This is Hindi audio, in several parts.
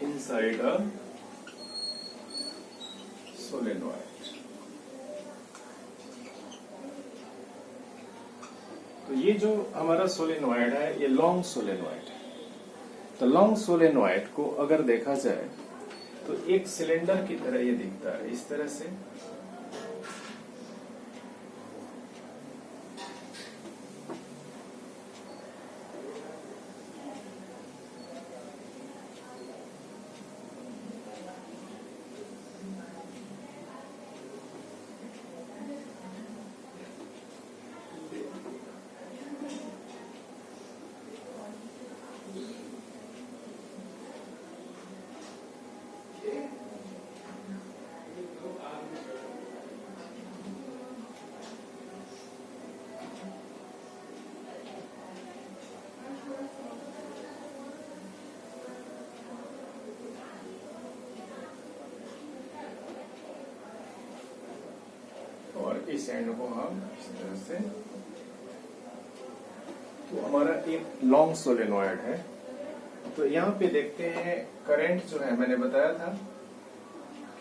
inside a solenoid. तो ये जो हमारा सोलेनॉइड है ये लॉन्ग सोलेनॉइड है। तो लॉन्ग सोलेनॉइड को अगर देखा जाए तो एक सिलेंडर की तरह ये दिखता है, इस तरह से। और इस एंड को हम इस तरह से, तो हमारा एक लॉन्ग सोलेनॉइड है। तो यहाँ पे देखते हैं करंट जो है, मैंने बताया था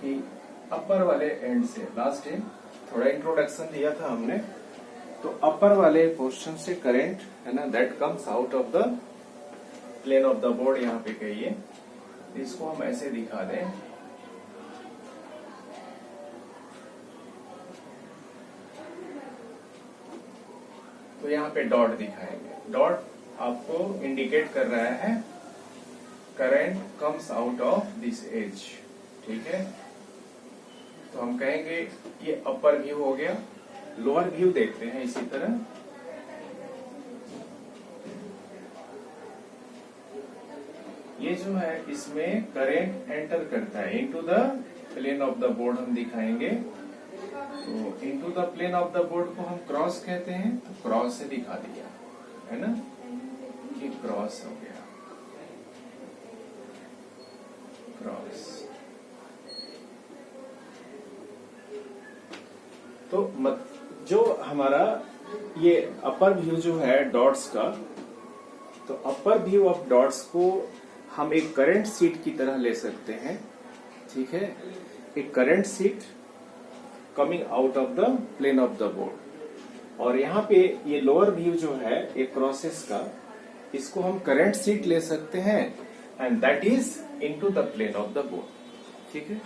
कि अपर वाले एंड से, लास्ट टाइम थोड़ा इंट्रोडक्शन दिया था हमने, तो अपर वाले पोर्शन से करंट है ना, that comes out of the plane of the board, यहाँ पे कहिए। इसको हम ऐसे दिखा दें, तो यहाँ पे डॉट दिखाएंगे। डॉट आपको इंडिकेट कर रहा है current comes out of this edge, ठीक है। तो हम कहेंगे ये अपर व्यू हो गया। लोअर व्यू देखते हैं इसी तरह। ये जो है इसमें करंट एंटर करता है into the plane of the board, हम दिखाएंगे। तो into the plane of the board को हम क्रॉस कहते हैं, तो क्रॉस से दिखा दिया है ना, कि क्रॉस हो गया, क्रॉस। तो जो हमारा ये अपर व्यू जो है डॉट्स का, तो अपर व्यू ऑफ डॉट्स को हम एक करंट सीट की तरह ले सकते हैं, ठीक है। एक current sheet coming out of the plane of the board, और यहाँ पे ये लोअर व्यू जो है एक क्रॉसेस का, इसको हम करंट सीट ले सकते हैं, and that is into the plane of the board, ठीक है।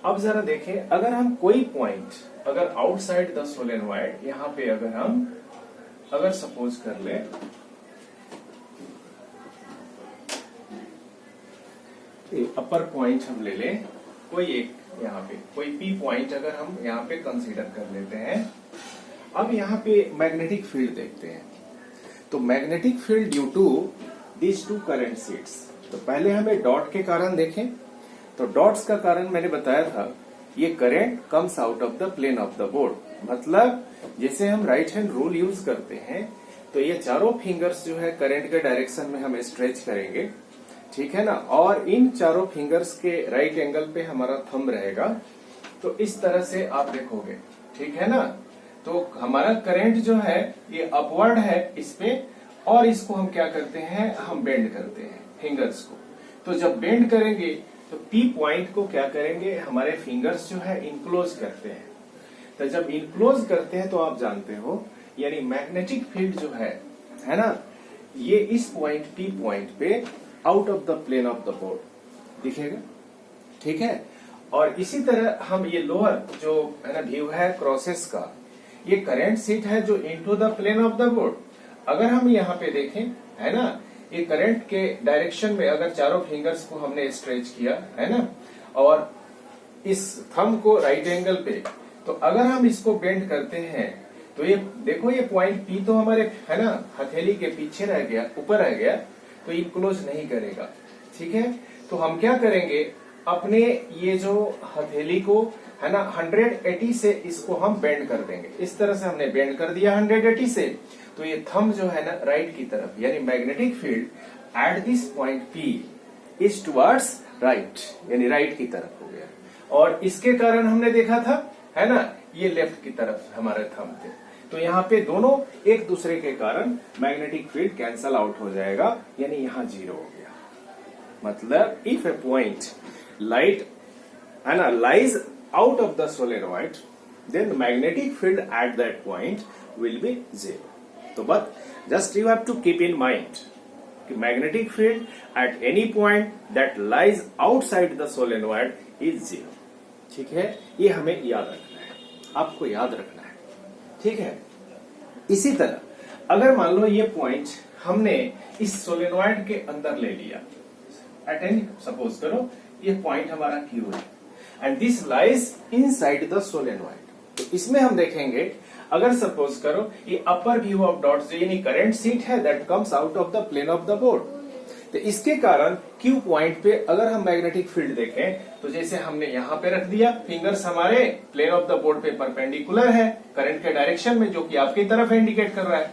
अब जरा देखें, अगर हम कोई पॉइंट, अगर आउटसाइड द सोलेनॉइड, यहाँ पे अगर सपोज कर ले अपर पॉइंट हम ले लें, कोई एक यहाँ पे कोई पी पॉइंट अगर हम यहाँ पे कंसीडर कर लेते हैं। अब यहाँ पे मैग्नेटिक फील्ड देखते हैं। तो magnetic field due to this two current sheets, तो पहले हमें डॉट के कारण देखें। तो डॉट्स का कारण मैंने बताया था, ये current comes out of the plane of the board. मतलब जैसे हम राइट हैंड रूल यूज करते हैं, तो ये चारों फिंगर्स जो है करंट के डायरेक्शन में हम स्ट्रेच करेंगे, ठीक है ना। और इन चारों फिंगर्स के राइट एंगल पे हमारा थंब रहेगा। तो इस तरह से आप देखोगे, ठीक है ना। तो हमारा करंट जो है ये अपवर्ड है इस पे, और इसको हम क्या करते हैं, हम बेंड करते हैं फिंगर्स को। तो जब बेंड करेंगे तो पी पॉइंट को क्या करेंगे, हमारे फिंगर्स जो है इनक्लोज करते हैं। तो जब इनक्लोज करते हैं तो आप जानते हो, यानी मैग्नेटिक फील्ड जो है ना, ये इस पॉइंट पी पॉइंट पे out of the plane of the board दिखेगा, ठीक है। और इसी तरह हम ये लोअर जो है ना व्यू है क्रॉसेस का, ये करंट सीट है जो into the plane of the board. अगर हम यहाँ पे देखें, है ना, ये करंट के डायरेक्शन में अगर चारों फिंगर्स को हमने स्ट्रेच किया, है ना, और इस थंब को राइट एंगल पे, तो अगर हम इसको बेंड करते हैं तो ये देखो, ये पॉइंट पी तो हमारे है ना हथेली के पीछे रह गया, ऊपर रह गया, तो ये क्लोज नहीं करेगा, ठीक है। तो हम क्या करेंगे, अपने ये जो हथेली को है ना 180 से इसको हम बेंड कर देंगे। इस तरह से हमने बेंड कर दिया 180 से, तो तो ये थंब जो है ना राइट की तरफ, यानी magnetic field at this point P is towards right, यानी राइट की तरफ हो गया। और इसके कारण हमने देखा था, है ना, ये लेफ्ट की तरफ हमारे थंब थे। तो यहाँ पे दोनों एक दूसरे के कारण मैग्नेटिक फील्ड कैंसल आउट हो जाएगा, यानी यहाँ 0 हो गया। मतलब इफ ए पॉइंट लाइट है ना lies out of the solenoid, then magnetic field at that point will be 0। तो but just you have to keep in mind कि magnetic field at any point that lies outside the solenoid is 0। ठीक है, ये हमें याद रखना है, आपको याद रखना है। ठीक है, इसी तरह अगर मान लो ये पॉइंट हमने इस सोलेनॉइड के अंदर ले लिया, एट एनी सपोज करो ये पॉइंट हमारा Q है and this lies inside the solenoid. तो इसमें हम देखेंगे, अगर सपोज करो ये अपर व्यू ऑफ डॉट्स यानी करंट सीट है that comes out of the plane of the board, तो इसके कारण Q पॉइंट पे अगर हम मैग्नेटिक फील्ड देखें तो जैसे हमने यहाँ पे रख दिया, फिंगर्स हमारे प्लेन ऑफ द बोर्ड पे परपेंडिकुलर है करंट के डायरेक्शन में, जो कि आपकी तरफ इंडिकेट कर रहा है।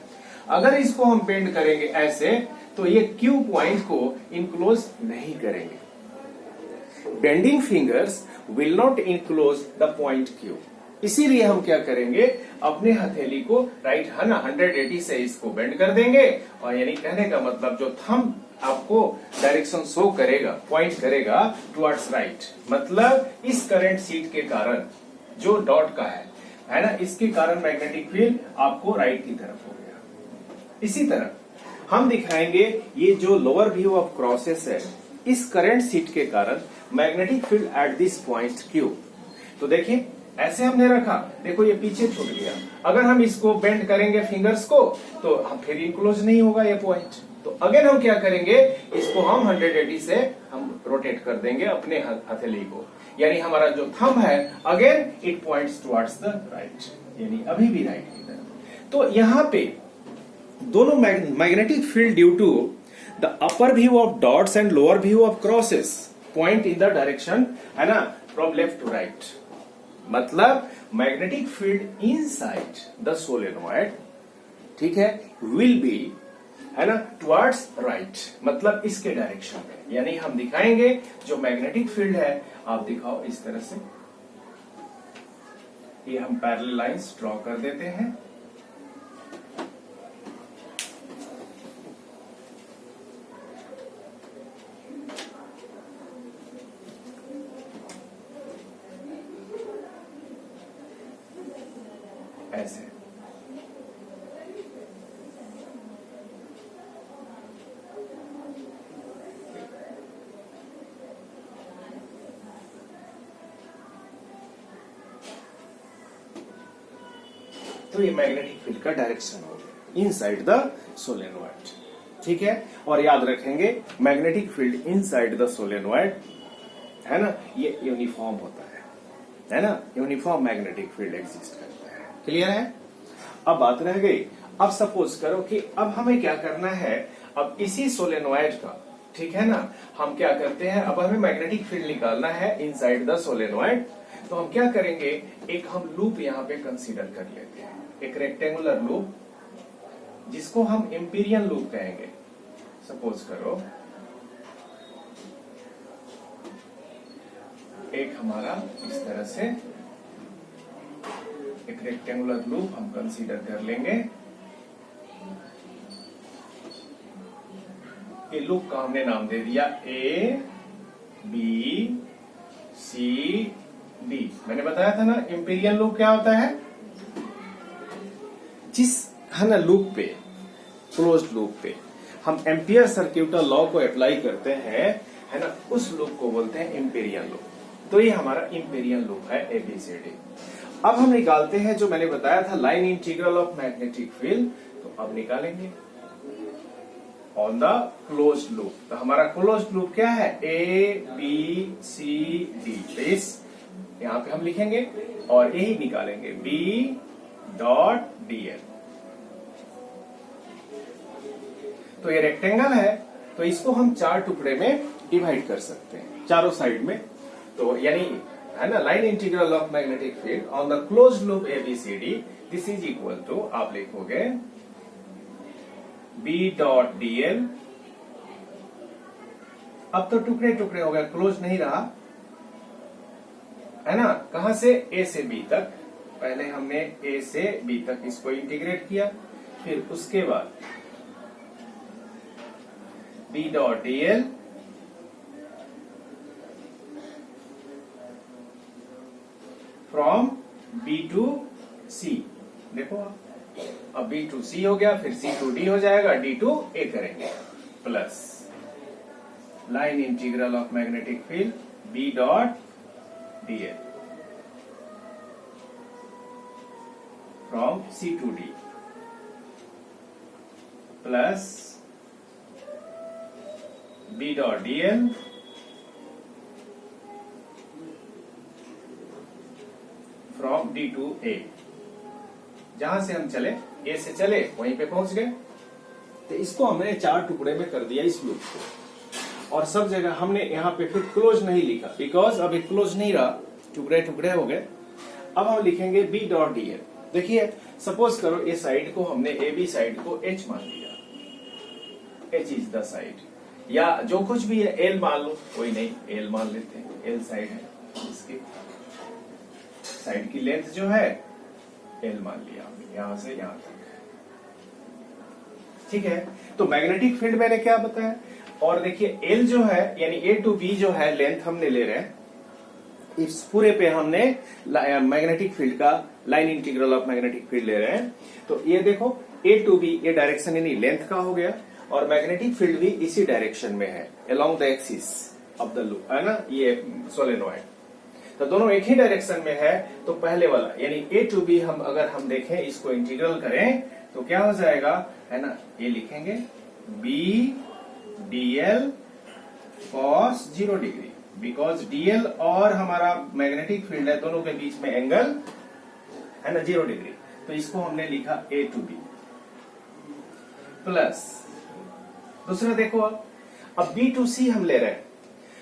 अगर इसको हम बेंड करेंगे ऐसे, तो ये Q पॉइंट को इनक्लोज नहीं करेंगे। Bending fingers will not enclose the point Q। इसीलिए हम क्या करेंगे, अपने हथेली को राइट है ना 180 से इसको बेंड कर देंगे, और यानी कहने का मतलब जो थंब आपको डायरेक्शन शो करेगा, पॉइंट करेगा टुवर्ड्स राइट, मतलब इस करंट सीट के कारण जो डॉट का है ना, इसके कारण मैग्नेटिक फील्ड आपको राइट की तरफ हो गया। इसी तरह हम दिखाएंगे ये जो लोअर व्यू ऑफ क्रॉसेस है, इस करंट सीट के कारण magnetic field at this point Q। तो देखिए ऐसे हमने रखा, देखो ये पीछे छूट गया। अगर हम इसको बेंड करेंगे फिंगर्स को, तो हम फिर इनक्लोज नहीं होगा ये पॉइंट। तो अगेन हम क्या करेंगे, इसको हम 180 से हम रोटेट कर देंगे अपने हथेली को, यानी हमारा जो थंब है again it points towards the right, यानी अभी भी राइट की तरफ। तो यहाँ पे दोनों magnetic field due to the upper view of dots and lower view of crosses point in the direction, है ना, फ्रॉम लेफ्ट टू राइट। मतलब magnetic field inside the solenoid, ठीक है, विल बी, है ना, टुवर्ड्स राइट, मतलब इसके डायरेक्शन में। यानी हम दिखाएंगे जो मैग्नेटिक फील्ड है, आप दिखाओ इस तरह से, ये हम पैरेलल लाइंस ड्रॉ कर देते हैं। ऐसे तो ये मैग्नेटिक फील्ड का डायरेक्शन हो गया इनसाइड द सोलेनॉइड। ठीक है, और याद रखेंगे magnetic field inside the solenoid, है ना, ये यूनिफॉर्म होता है ना, यूनिफॉर्म मैग्नेटिक फील्ड एग्जिस्ट करता है। क्लियर है? अब बात रह गई, अब सपोज करो कि अब हमें क्या करना है, अब इसी सोलेनॉइड का, ठीक है ना, हम क्या करते हैं, अब हमें मैग्नेटिक फील्ड निकालना है इनसाइड द सोलेनॉइड। तो हम क्या करेंगे, एक हम लूप यहाँ पे कंसीडर कर लेते हैं, एक रेक्टेंगुलर लूप जिसको हम एम्पीरियन लूप कहेंगे। सपोज करो एक हमारा इस तरह से एक रेक्टेंगुलर लूप हम कंसीडर कर लेंगे। ये लूप का हमने नाम दे दिया A B C D। मैंने बताया था ना एम्पीरियन लूप क्या होता है, जिस, है ना, लूप पे, क्लोज्ड लूप पे हम एम्पियर सर्क्यूटल लॉ को अप्लाई करते हैं, है ना, उस लूप को बोलते हैं एम्पीरियन लूप। तो ये हमारा एम्पीरियन लूप है ABCD। अब हम निकालते हैं जो मैंने बताया था line integral of magnetic field. तो अब निकालेंगे ऑन द क्लोज्ड लूप। तो हमारा क्लोज्ड लूप क्या है, ABCD। तो इस यहां पे हम लिखेंगे और यही निकालेंगे B.dl। तो ये रेक्टेंगल है, तो इसको हम 4 टुकड़े में डिवाइड कर सकते हैं, चारों साइड में। तो यानी, है ना, line integral of magnetic field on the closed loop ABCD, this is equal to, आप लिखोगे बी डॉट डीएल। अब तो टुकड़े टुकड़े हो गए, क्लोज नहीं रहा है ना। कहां से? ए से बी तक। पहले हमने ए से बी तक इसको इंटीग्रेट किया, फिर उसके बाद B dot dl from B to C. देखो अब बी टू सी हो गया, फिर सी टू डी हो जाएगा, डी टू ए करेंगे, plus line integral of magnetic field B dot dl from C to D plus B dot dl from D to A. जहां से हम चले, ए से चले वहीं पे पहुंच गए। तो इसको हमने 4 टुकड़े में कर दिया इस लूप को, और सब जगह हमने यहाँ पे फिर क्लोज नहीं लिखा, बिकॉज अब क्लोज नहीं रहा, टुकड़े टुकड़े हो गए। अब हम लिखेंगे बी डॉट डी एल। देखिए सपोज करो ए साइड को हमने, ए बी साइड को एच मान लिया, एच इज द साइड, या जो कुछ भी है एल मान लो, कोई नहीं एल मान लेते हैं, एल साइड है, इसकी साइड की लेंथ जो है एल मान लिया हमने, यहां से यहां तक। ठीक है, तो मैग्नेटिक फील्ड मैंने क्या बताया, और देखिए एल जो है यानी ए टू बी जो है लेंथ हमने ले रहे हैं, इस पूरे पे हमने मैग्नेटिक फील्ड का line integral of magnetic field ले रहे हैं। तो ये देखो ए टू बी ये डायरेक्शन यानी लेंथ का हो गया, और मैग्नेटिक फील्ड भी इसी डायरेक्शन में है, along the axis of the loop, है ना, ये सोलेनोइड। तो दोनों एक ही डायरेक्शन में है, तो पहले वाला यानी ए टू बी हम अगर हम देखें, इसको इंटीग्रल करें तो क्या हो जाएगा, है ना, ये लिखेंगे B dl cos 0 degree, because dl और हमारा मैग्नेटिक फील्ड है, दोनों के बीच में एंगल है ना 0 डिग्री। तो इसको हमने लिखा ए टू बी प्लस, दूसरा देखो अब बी टू सी हम ले रहे हैं,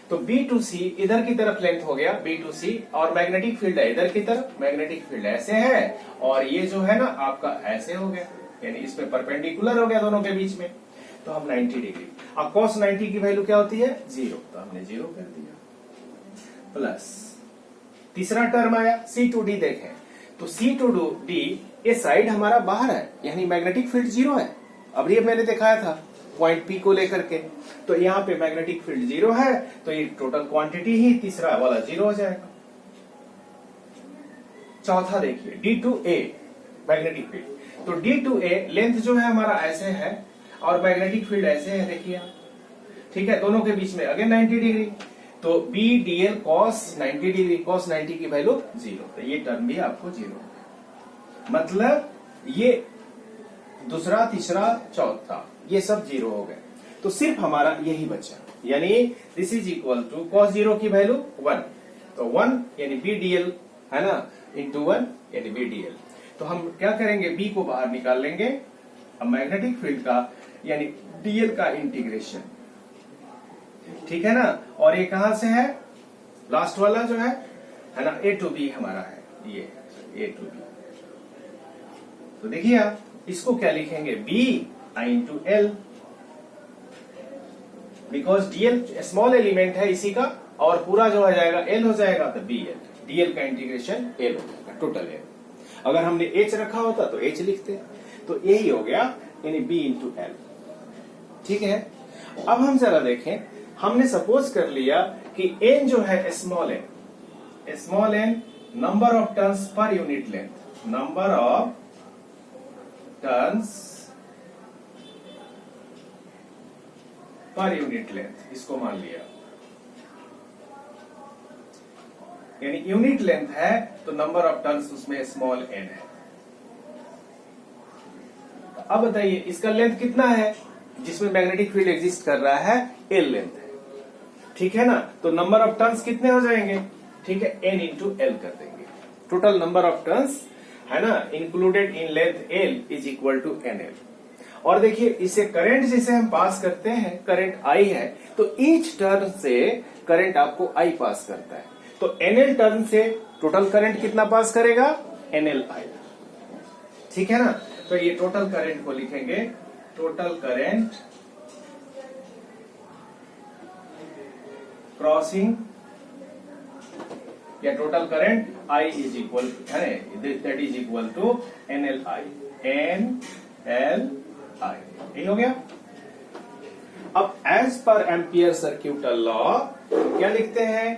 तो बी टू सी इधर की तरफ लेंथ हो गया बी टू सी, और मैग्नेटिक फील्ड है इधर की तरफ, मैग्नेटिक फील्ड ऐसे है, और ये जो है ना आपका ऐसे हो गया, यानी इसमें परपेंडिकुलर हो गया दोनों के बीच में। तो हम 90 डिग्री, अब cos 90 की वैल्यू क्या होती है 0, तो हमने 0 कर दिया, प्लस तीसरा टर्म आया सी टू डी। देखें तो सी टू डी ये साइड हमारा बाहर है, यानी मैग्नेटिक फील्ड 0 है। अब ये मैंने दिखाया था पॉइंट पी को लेकर के, तो यहाँ पे मैग्नेटिक फील्ड 0 है, तो ये टोटल क्वांटिटी ही तीसरा वाला 0 हो जाएगा। चौथा देखिए D to A magnetic field, तो डी टू ए लेंथ जो है हमारा ऐसे है, और मैग्नेटिक फील्ड ऐसे है, देखिए ठीक है, दोनों के बीच में अगेन 90 डिग्री, तो B dl cos 90 degree, cos 90 की वैल्यू 0, तो ये टर्म भी आपको 0 हो गया। मतलब ये दूसरा तीसरा चौथा ये सब 0 हो गए, तो सिर्फ हमारा यही बचा, यानी this is equal to cos 0 की वैल्यू 1, तो 1 यानी बी डीएल है ना, इंटू 1 यानी बी डीएल। तो हम क्या करेंगे, बी को बाहर निकाल लेंगे, अब मैग्नेटिक फील्ड का यानी डीएल का इंटीग्रेशन, ठीक है ना, और ये कहां से है, लास्ट वाला जो है ना, ए टू बी हमारा है, ये ए टू बी। तो देखिए आप इसको क्या लिखेंगे, B I into L, because dl small element है इसी का, और पूरा जो हो जाएगा एल हो जाएगा, तो बी एल, डीएल का इंटीग्रेशन एल हो जाएगा, टोटल एल। अगर हमने एच रखा होता तो एच लिखते, तो यही हो गया, यानी बी इंटू एल। ठीक है, अब हम जरा देखें, हमने सपोज कर लिया कि एन जो है small n number of turns per unit length, number of turns per unit length, इसको मान लिया, यानी यूनिट लेंथ है तो नंबर ऑफ टर्न्स उसमें स्मॉल एन है। अब बताइए इसका लेंथ कितना है, जिसमें मैग्नेटिक फील्ड एग्जिस्ट कर रहा है, एल लेंथ है, ठीक है ना, तो नंबर ऑफ टर्न्स कितने हो जाएंगे, ठीक है, एन इंटू एल कर देंगे, टोटल नंबर ऑफ टर्न्स है ना included in length L is equal to n l. और देखिए इसे करंट जिसे हम पास करते हैं, करंट आई है, तो ईच टर्न से करंट आपको आई पास करता है, तो एनएल टर्न से टोटल करंट कितना पास करेगा, एनएल आई, ठीक है ना। तो ये टोटल करंट को लिखेंगे टोटल करंट क्रॉसिंग या total current I is equal है that is equal to NLI यही हो गया। अब as per Ampere circuital law क्या लिखते हैं?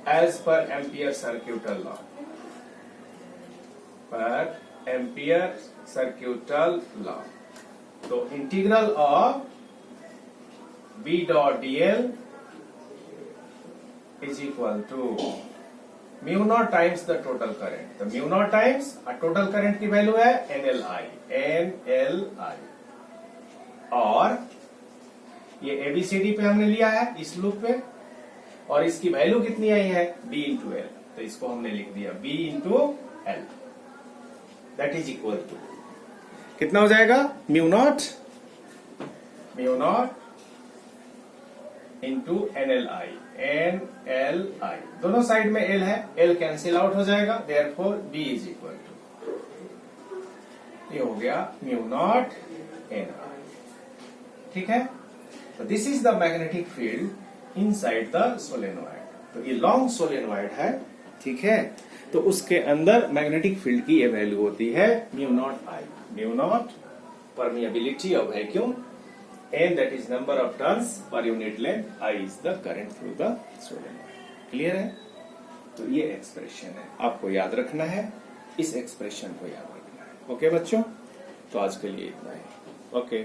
As per Ampere circuital law, per Ampere circuital law, तो integral of B dot dl is equal to mu naught times the total current. तो mu naught times total current की वैल्यू है NLI और ये ABCD पे हमने लिया है इस लूप पे, और इसकी वैल्यू कितनी आई है? B into L. तो इसको हमने लिख दिया B into L, that is equal to कितना हो जाएगा? म्यू नॉट इंटू NLI दोनों साइड में L है, L कैंसिल आउट हो जाएगा, therefore B is equal to, ये हो गया म्यू नॉट NI। ठीक है, तो this is the magnetic field inside the solenoid. तो ये लॉन्ग सोलेनोइड है, ठीक है, तो उसके अंदर मैग्नेटिक फील्ड की ये वैल्यू होती है mu naught permeability of vacuum and that is number of turns per unit length, I is the current through the solenoid। Clear है? तो ये एक्सप्रेशन है, आपको याद रखना है, इस एक्सप्रेशन को याद रखना है। ओके बच्चों, तो आज के लिए इतना ही। ओके।